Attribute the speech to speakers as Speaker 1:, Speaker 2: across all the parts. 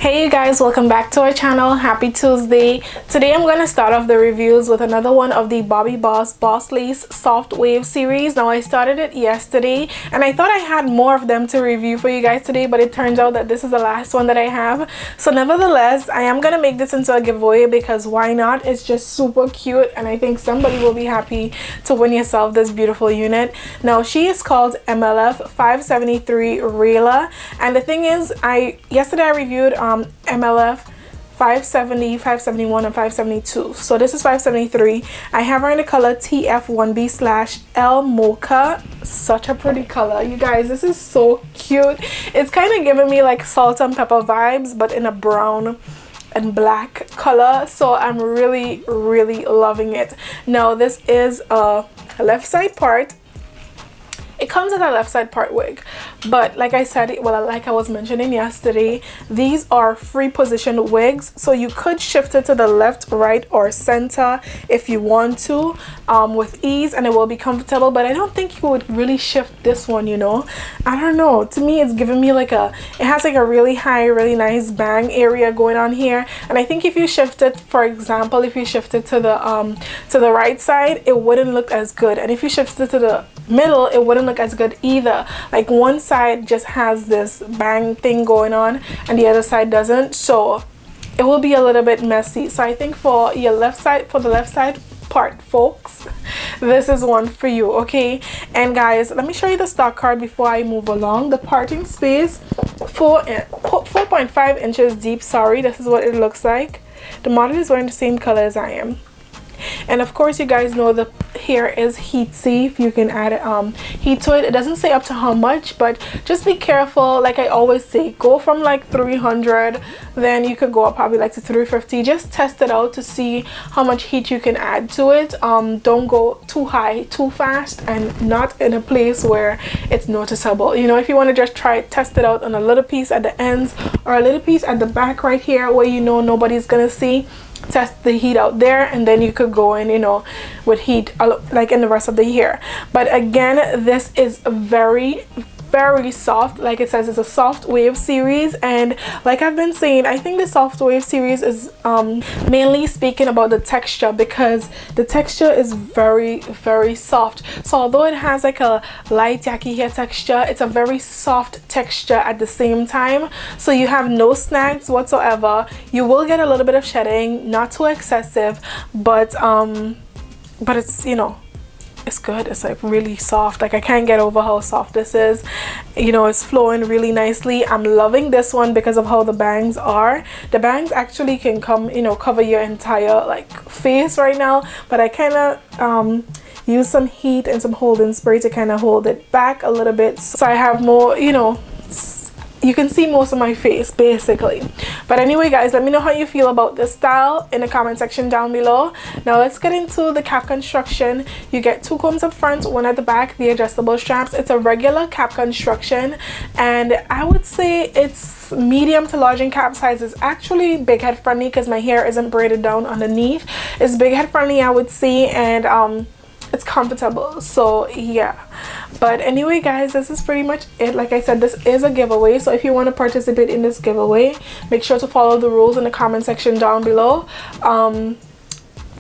Speaker 1: Hey you guys, welcome back to our channel. Happy Tuesday. Today I'm going to start off the reviews with another one of the Bobbi Boss Boss Lace Soft Wave series. Now I started it yesterday and I thought I had more of them to review for you guys today, but it turns out that this is the last one that I have. So nevertheless, I am going to make this into a giveaway because why not? It's just super cute and I think somebody will be happy to win yourself this beautiful unit. Now she is called MLF 573 Rayla, and the thing is, yesterday I reviewed MLF 570, 571 and 572. So this is 573. I have her in the color TF1B/L Mocha. Such a pretty color, you guys. This is so cute. It's kind of giving me like salt and pepper vibes, but in a brown and black color. So I'm really loving it. Now this is a left side part. It comes with a left side part wig, but like I said, like I was mentioning yesterday, these are free position wigs, so you could shift it to the left, right or center if you want to with ease, and it will be comfortable. But I don't think you would really shift this one, you know. I don't know, to me it's giving me like it has like a really high, really nice bang area going on here, and I think if you shift it, for example, if you shift it to the right side, it wouldn't look as good, and if you shift it to the middle, it wouldn't look as good either. Like one side just has this bang thing going on and the other side doesn't, so it will be a little bit messy. So I think for the left side part, folks, this is one for you. Okay, and guys, let me show you the stock card before I move along. The parting space, 4.5 inches deep. Sorry, this is what it looks like. The model is wearing the same color as I am. And of course, you guys know the hair is heat safe. You can add heat to it. It doesn't say up to how much, but just be careful. Like I always say, go from like 300, then you could go up probably like to 350. Just test it out to see how much heat you can add to it. Don't go too high too fast, and not in a place where it's noticeable. You know, if you want to just test it out on a little piece at the ends or a little piece at the back right here where you know nobody's gonna see, test the heat out there, and then you could go in, you know, with heat like in the rest of the hair. But again, this is very soft. Like it says, it's a soft wave series, and like I've been saying, I think the soft wave series is mainly speaking about the texture, because the texture is very soft. So although it has like a light yucky hair texture, it's a very soft texture at the same time, so you have no snags whatsoever. You will get a little bit of shedding, not too excessive, but it's, you know, it's good. It's like really soft. Like I can't get over how soft this is. You know, it's flowing really nicely. I'm loving this one because of how the bangs are. The bangs actually can come, you know, cover your entire like face right now, but I kind of use some heat and some holding spray to kind of hold it back a little bit, so I have more, you know, you can see most of my face basically. But anyway guys, let me know how you feel about this style in the comment section down below. Now let's get into the cap construction. You get 2 combs up front, 1 at the back, the adjustable straps. It's a regular cap construction, and I would say it's medium to large in cap size. Is actually big head friendly because my hair isn't braided down underneath. It's big head friendly, I would say, and it's comfortable. So yeah, but anyway guys, this is pretty much it. Like I said, this is a giveaway, so if you want to participate in this giveaway, make sure to follow the rules in the comment section down below.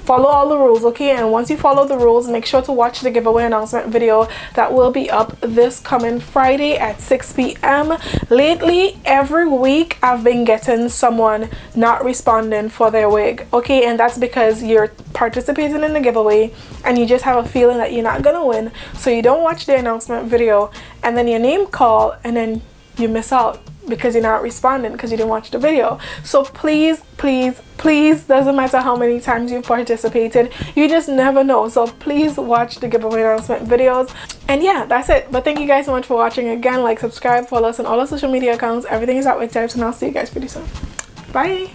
Speaker 1: Follow all the rules, okay? And once you follow the rules, make sure to watch the giveaway announcement video that will be up this coming Friday at 6 p.m. Lately, every week I've been getting someone not responding for their wig, okay? And that's because you're participating in the giveaway and you just have a feeling that you're not gonna win, so you don't watch the announcement video, and then your name call and then you miss out because you're not responding because you didn't watch the video. So please, doesn't matter how many times you've participated, you just never know. So please watch the giveaway announcement videos. And yeah, that's it. But thank you guys so much for watching. Again, like, subscribe, follow us on all our social media accounts. Everything is at Wig Types, and I'll see you guys pretty soon. Bye.